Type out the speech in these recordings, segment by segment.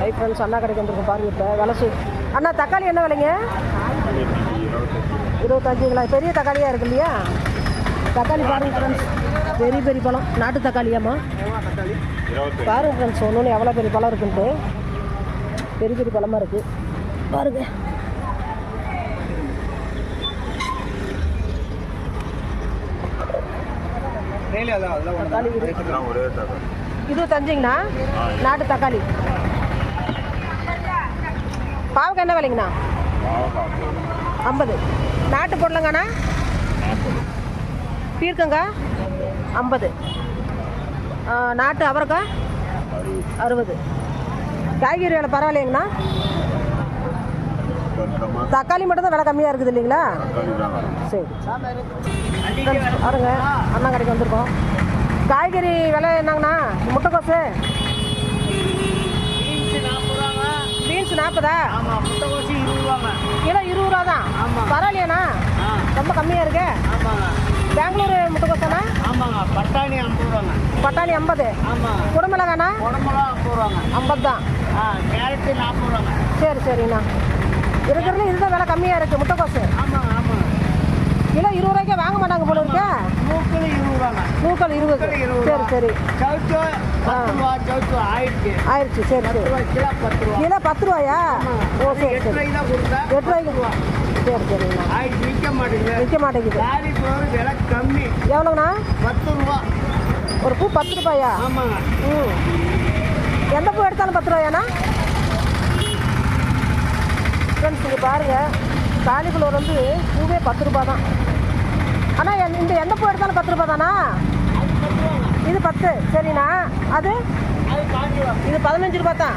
Hi friends, அண்ணா கடைக்கு வந்துருக்கோம் பாருங்க. இப்போ விலை அண்ணா தக்காளி என்ன விலைங்க? 25ங்களா? பெரிய தக்காளியாக இருக்கு இல்லையா? தக்காளி பாருங்க ஃப்ரெண்ட்ஸ், பெரிய பெரிய பழம். நாட்டு தக்காளியாம்மா? பாருங்க ஃப்ரெண்ட்ஸ், ஒன்று எவ்வளோ பெரிய பழம் இருக்குன்ட்டு. பெரிய பெரிய பழமாக இருக்குது பாருங்க. தக்காளி 25ங்கண்ணா? நாட்டு தக்காளி. பாவக்காய் என்ன விலைங்கண்ணா? 50. நாட்டு பொருளுங்கண்ணா? பீர்க்கங்க 50. நாட்டு அவரைக்காய் 60. காய்கறி விலை பரவாயில்லைங்கண்ணா? தக்காளி மட்டும் தான் விலை கம்மியாக இருக்குது இல்லைங்களா? சரி பாருங்க, அண்ணா கடைக்கு வந்திருக்கோம். காய்கறி விலை என்னங்கண்ணா? முட்டைக்கோசு பீன்ஸ் 40. கிலோ 20 ரூபா தான். பரவாயில்லையாண்ணா? ரொம்ப கம்மியாக இருக்கு. பெங்களூர் முட்டைக்கோசாண்ணா? பட்டாணி 50. குடமிளகாண்ணா? 50 தான். சரி சரிங்கண்ணா. இருக்கிறதுல இதுதான் விலை கம்மியாக இருக்குது முட்டைக்கோசு. கிலோ 20 ரூபாய்க்கே வாங்க மாட்டாங்க போல இருக்கு. நூக்கல் 20. சரி சரி ஆயிடுச்சு. சரி சரி. கிலோ 10 ரூபாயா? ஓ சரி சரி. 8 ரூபாய்க்கு. சரி சரிங்கண்ணா. விற்க மாட்டேங்குது. எவ்வளோங்கண்ணா? 10 ரூபா. ஒரு பூ 10 ரூபாயா? ம். எந்த பூ எடுத்தாலும் 10 ரூபாயாண்ணா? ஃப்ரெண்ட்ஸ் இங்கே பாருங்கள், காலிஃப்ளவர் வந்து பூவே 10 ரூபா தான். ஆனால் இந்த எந்த பூ எடுத்தாலும் 10 ரூபா தானா? இது 10. சரிண்ணா. அது இது 15 ரூபா தான்.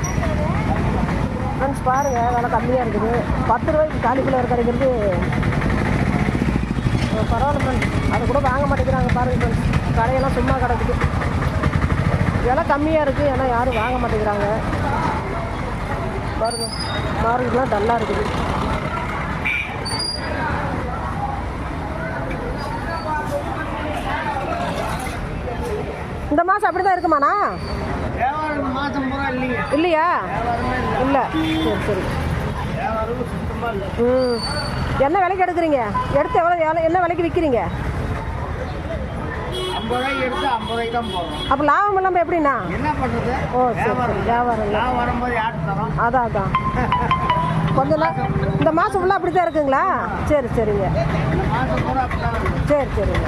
ஃப்ரெண்ட்ஸ் பாருங்கள், விலை கம்மியாக இருக்குது. 10 ரூபாய்க்கு காலிஃப்ளவர் கிடைக்கிறது பரவாயில்ல ஃப்ரெண்ட்ஸ். அதை கூட வாங்க மாட்டேங்கிறாங்க பாருங்கள் ஃப்ரெண்ட்ஸ். கடையெல்லாம் சும்மா கிடக்குது. விலை கம்மியாக இருக்குது, ஏன்னா யாரும் வாங்க மாட்டேங்கிறாங்க பாருங்கள். மார்க்கெட்லாம் டல்லாக இருக்குது. இந்த மாதம் அப்படி தான் இருக்குமாண்ணா? இல்லையா? இல்லை. சரி சரி. என்ன விலைக்கு எடுக்கிறீங்க? எடுத்து என்ன விலைக்கு விற்கிறீங்க? அப்போ லாபம் இல்லாமல் எப்படிண்ணா? ஓ சரி சரி. வியாபாரம் அதான் கொஞ்சம் இந்த மாதம் ஃபுல்லாக அப்படி தான் இருக்குங்களா? சரி சரிங்க. சரி சரிங்க.